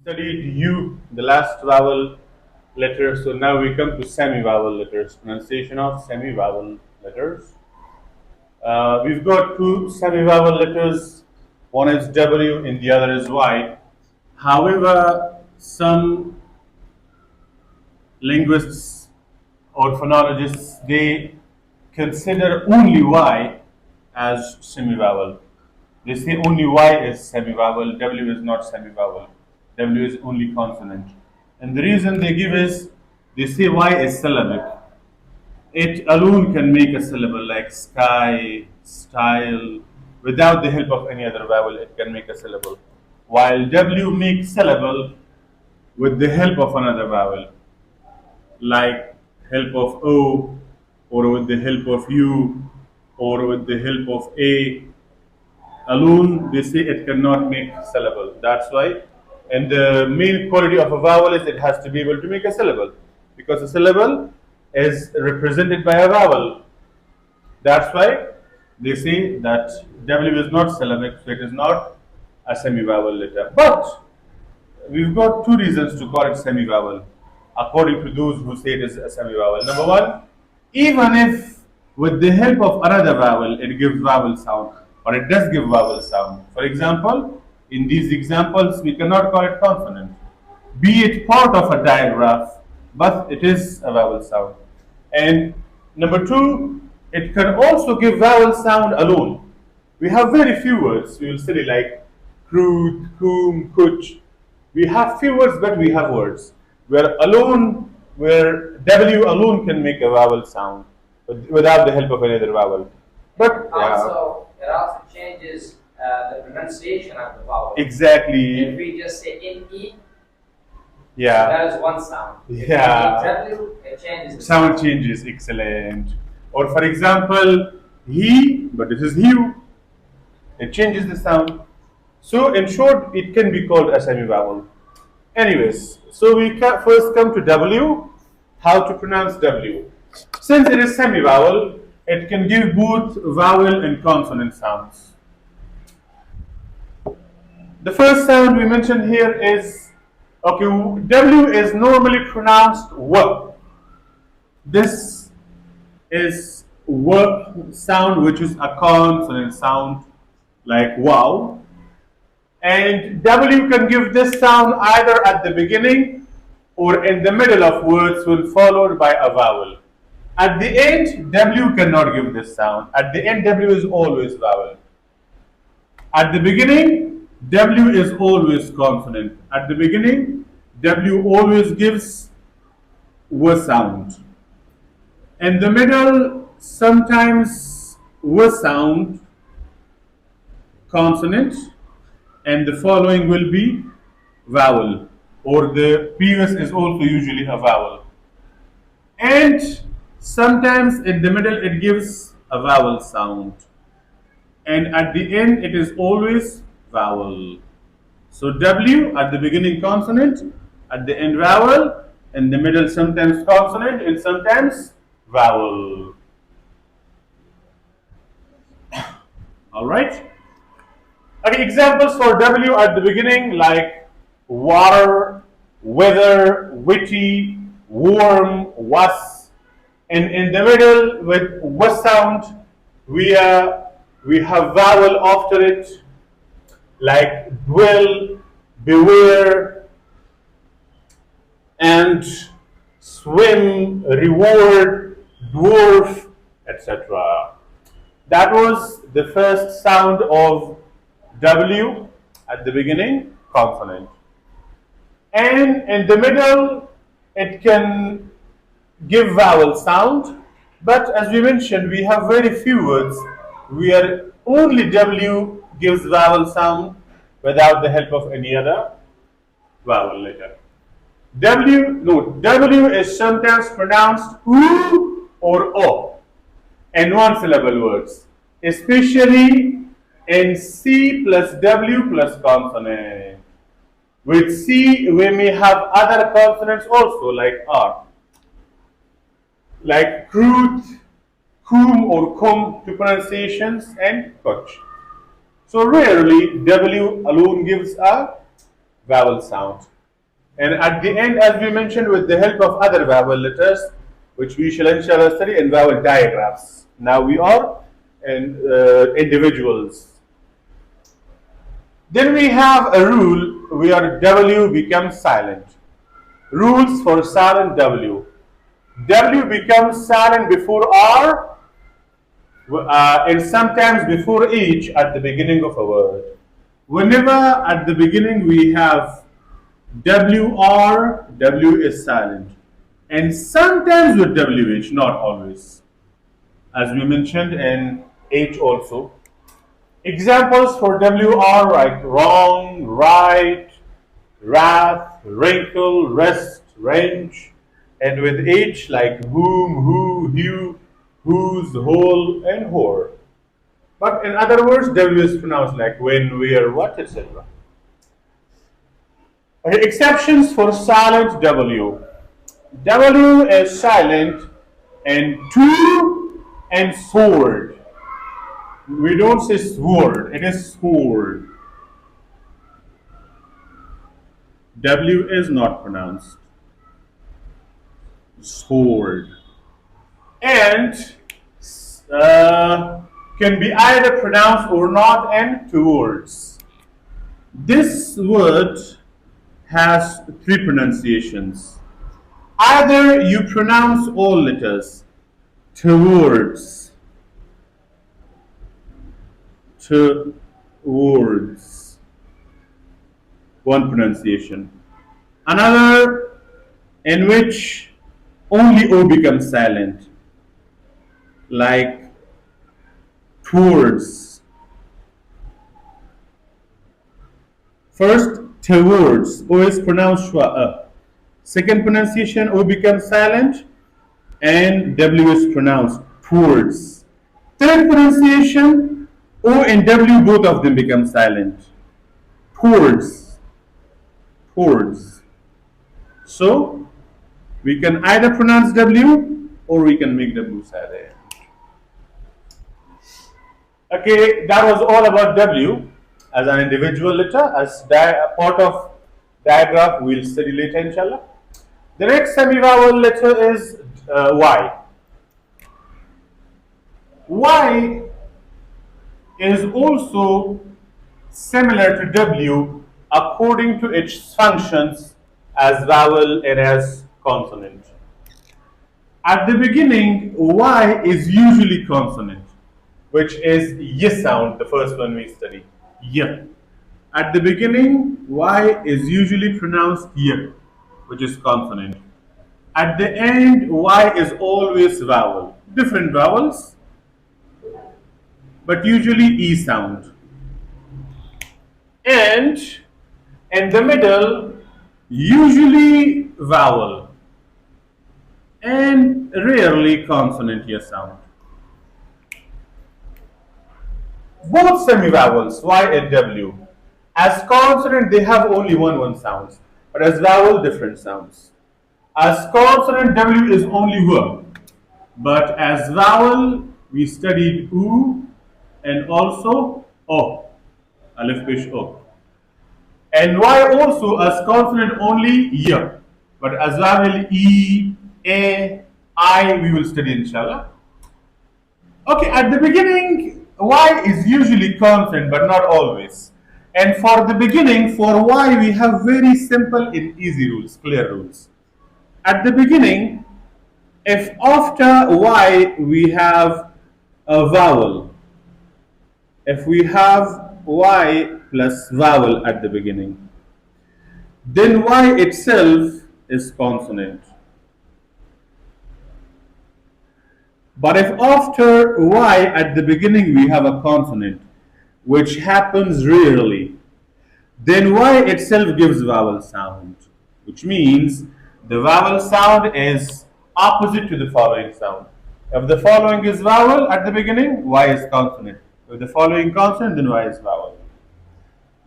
Studied U, the last vowel letter. So now we come to semi-vowel letters, pronunciation of semi-vowel letters. We've got two semi-vowel letters. One is W and the other is Y. However, some linguists or phonologists, they consider only Y as semi-vowel. They say only Y is semi-vowel, W is not semi-vowel. W is only consonant. And the reason they give is they say Y is syllabic. It alone can make a syllable like sky, style. Without the help of any other vowel, it can make a syllable. While W makes syllable with the help of another vowel, like help of O, or with the help of U, or with the help of A. Alone, they say it cannot make syllable. That's why. And the main quality of a vowel is it has to be able to make a syllable, because a syllable is represented by a vowel. That's why they say that W is not syllabic, so it is not a semi-vowel letter. But we've got two reasons to call it semi-vowel, according to those who say it is a semi-vowel. Number one, even if with the help of another vowel it gives vowel sound, or it does give vowel sound. For example, in these examples, we cannot call it consonant, be it part of a digraph, but it is a vowel sound. And number two, it can also give vowel sound alone. We have very few words. We will study like crude, coom, kuch. We have few words, but we have words where W alone can make a vowel sound without the help of another vowel. But It also changes the pronunciation of the vowel. exactly, If we just say NE, yeah, that is one sound. yeah, W, it changes the sound changes. Excellent. Or for example, he, but this is you. It changes the sound. So in short, it can be called a semi-vowel. Anyways, so we first come to W. How to pronounce W? Since it is semi-vowel, it can give both vowel and consonant sounds. The first sound we mentioned here is, okay, W is normally pronounced W. This is W sound, which is a consonant sound like wow. And W can give this sound either at the beginning or in the middle of words when followed by a vowel. At the end, W cannot give this sound. At the end, W is always vowel. At the beginning, W is always consonant. At the beginning, W always gives W sound. In the middle, sometimes W sound, consonant, and the following will be vowel, or the previous is also usually a vowel. And sometimes in the middle it gives a vowel sound, and at the end it is always vowel. So W at the beginning consonant, at the end vowel, in the middle sometimes consonant and sometimes vowel. All right. Okay, examples for W at the beginning like water, weather, witty, warm, was. And in the middle with W sound, we have vowel after it like dwell, beware, and swim, reward, dwarf, etc. That was the first sound of W at the beginning, consonant. And in the middle, it can give vowel sound. But as we mentioned, we have very few words where only W gives vowel sound without the help of any other vowel letter. W is sometimes pronounced U or O in one syllable words, especially in C plus W plus consonant. With C, we may have other consonants also, like R, like crude, cum or cum to pronunciations, and kuch. So rarely W alone gives a vowel sound. And at the end, as we mentioned, with the help of other vowel letters, which we shall inshallah study in vowel diagrams. Now we are in individuals. Then we have a rule where W becomes silent. Rules for silent W. W becomes silent before R and sometimes before H at the beginning of a word. Whenever at the beginning we have WR, W is silent. And sometimes with WH, not always. As we mentioned in H also. Examples for WR like wrong, right, wrath, wrinkle, rest, range. And with H like whom, who, whose, whole, and whore. But in other words, W is pronounced like when, where, what, etc. Okay, exceptions for silent W. W is silent in to and sword. We don't say sword, it is sword. W is not pronounced. Sword. And can be either pronounced or not in two words. This word has three pronunciations. Either you pronounce all letters towards, one pronunciation. Another in which only O becomes silent, like towards. First, towards, O is pronounced shwa. Second pronunciation, O becomes silent and W is pronounced towards. Third pronunciation, O and W both of them become silent. Towards. Towards. So, we can either pronounce W or we can make W silent. Okay, that was all about W as an individual letter. As part of diagram, we'll study later, inshallah. The next semi-vowel letter is Y. Y is also similar to W according to its functions as vowel and as consonant. At the beginning, Y is usually consonant, which is Y sound, the first one we study. Y. At the beginning, Y is usually pronounced Y, which is consonant. At the end, Y is always vowel. Different vowels, but usually E sound. And in the middle, usually vowel and rarely consonant Y sound. Both semivowels, Y and W, as consonant they have only one sounds, but as vowel different sounds. As consonant W is only W, but as vowel we studied U and also O, Aleph Pesh O. And Y also as consonant only Y, but as vowel E, A, I we will study inshallah. Okay, at the beginning Y is usually consonant but not always. And for the beginning, for Y we have very simple and easy rules, clear rules. At the beginning, if after Y we have a vowel, if we have Y plus vowel at the beginning, then Y itself is consonant. But if after Y at the beginning we have a consonant, which happens rarely, then Y itself gives vowel sound, which means the vowel sound is opposite to the following sound. If the following is vowel at the beginning, Y is consonant. If the following consonant, then Y is vowel.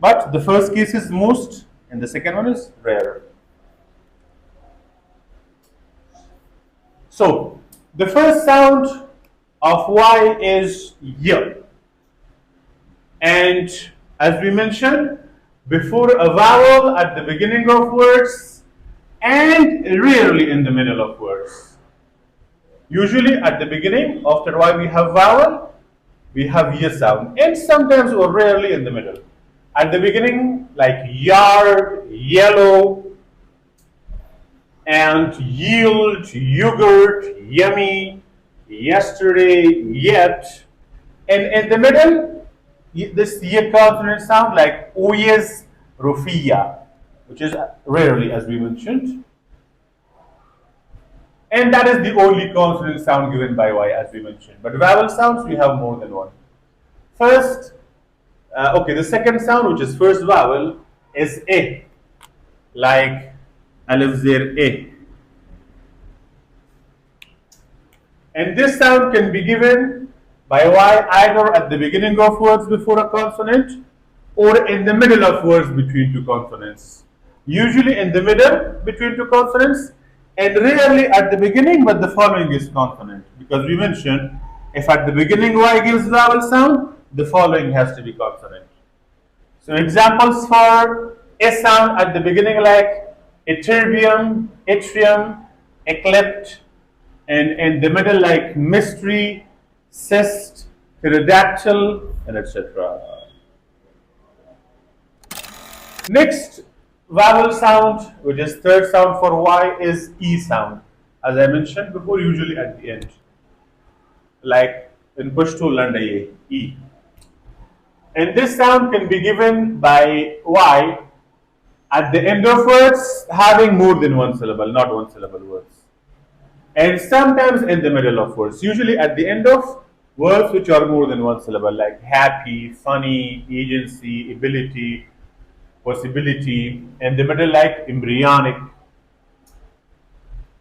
But the first case is most, and the second one is rare. So, the first sound of Y is Y. And as we mentioned, before a vowel at the beginning of words, and rarely in the middle of words. Usually at the beginning, after Y we have vowel, we have Y sound, and sometimes or rarely in the middle. At the beginning, like yard, yellow, and yield, yogurt, yummy, yesterday, yet, and in the middle, this Y consonant sound like oyes, rufia, which is rarely, as we mentioned. And that is the only consonant sound given by Y, as we mentioned. But vowel sounds, we have more than one. First, okay, the second sound, which is first vowel, is A, like alif zir A. And this sound can be given by Y either at the beginning of words before a consonant or in the middle of words between two consonants. Usually in the middle between two consonants and rarely at the beginning, but the following is consonant. Because we mentioned if at the beginning Y gives vowel sound, the following has to be consonant. So examples for a sound at the beginning like ytterbium, yttrium, eclipse, and in the middle like mystery, cyst, pterodactyl, and etc. Next vowel sound, which is third sound for Y, is E sound. As I mentioned before, usually at the end, like in Pashto Landaye, E. And this sound can be given by Y at the end of words having more than one syllable, not one syllable words. And sometimes in the middle of words, usually at the end of words which are more than one syllable, like happy, funny, agency, ability, possibility, and the middle like embryonic.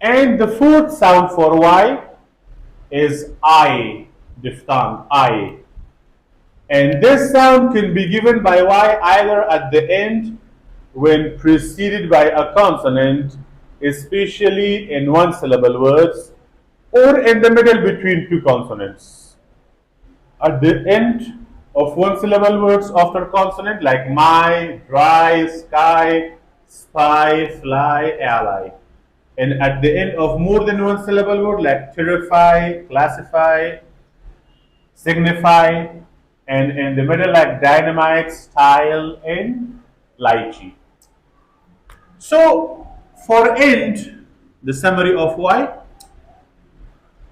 And the fourth sound for Y is I, diphthong, I. And this sound can be given by Y either at the end when preceded by a consonant, especially in one syllable words, or in the middle between two consonants. At the end of one syllable words after consonant like my, dry, sky, spy, fly, ally. And at the end of more than one syllable word like terrify, classify, signify, and in the middle like dynamite, style, and lychee. So for end, the summary of Y,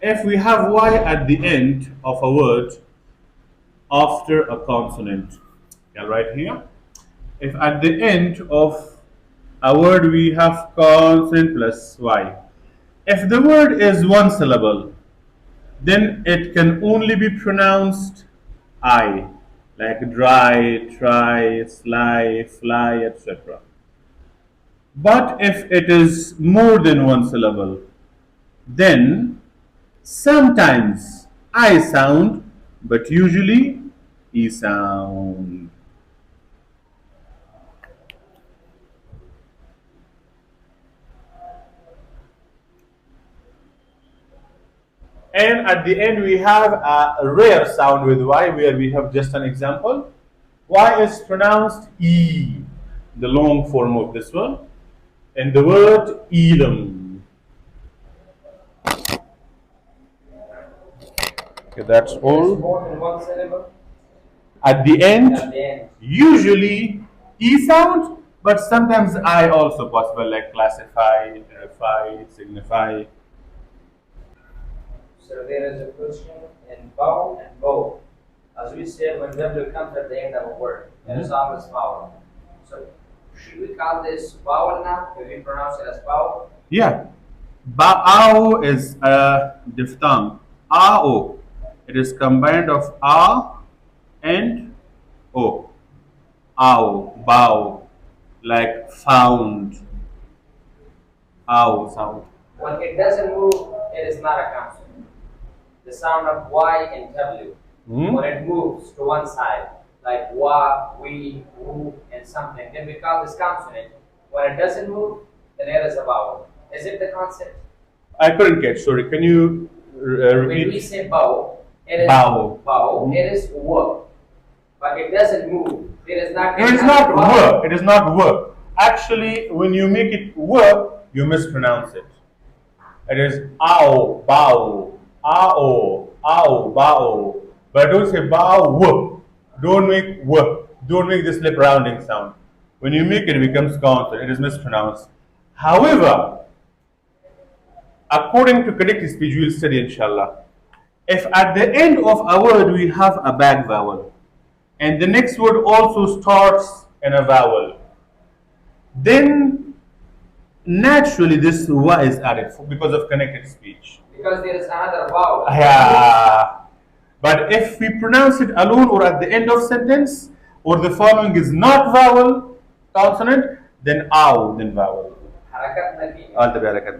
if we have Y at the end of a word after a consonant, I'll write here. If at the end of a word we have consonant plus Y, if the word is one syllable, then it can only be pronounced I, like dry, try, sly, fly, etc. But if it is more than one syllable, then sometimes I sound, but usually E sound. And at the end, we have a rare sound with Y, where we have just an example. Y is pronounced E, the long form of this one, and the word Elam. Okay, that's There's all. more than one syllable At the end, at the end. usually E sound, but sometimes I also possible, like classify, verify, signify. So there is a question in vowel and vowel. As we said, when W comes at the end of a word, it is always vowel. So should we call this vowel now? Can we pronounce it as vowel? Yeah. Ba'ao is a diphthong. Ao. It is combined of A and O. Ao. Bao. Like found. Ao sound. When it doesn't move, it is not a consonant. The sound of Y and W. When it moves to one side, like wa, we, woo, and something, then we call this consonant. When it doesn't move, then it is a vowel. Is it the concept? I couldn't get. Sorry. Can you When we repeat? say vowel, it is Vowel. vowel, it is w. But it doesn't move. It is not. It is not work. It is not work. Actually, when you make it work, you mispronounce it. It is ow, bow, ow, ow, bow. But don't say bow. Don't make w. Don't make this lip rounding sound. When you make it, it becomes consonant. It is mispronounced. However, according to connected speech, we will study inshallah. If at the end of a word we have a back vowel, and the next word also starts in a vowel, then naturally this wa is added because of connected speech. Because there is another vowel. Yeah. But if we pronounce it alone or at the end of sentence, or the following is not vowel, consonant, then ow, then vowel. حركتنا فيه. All the barakat.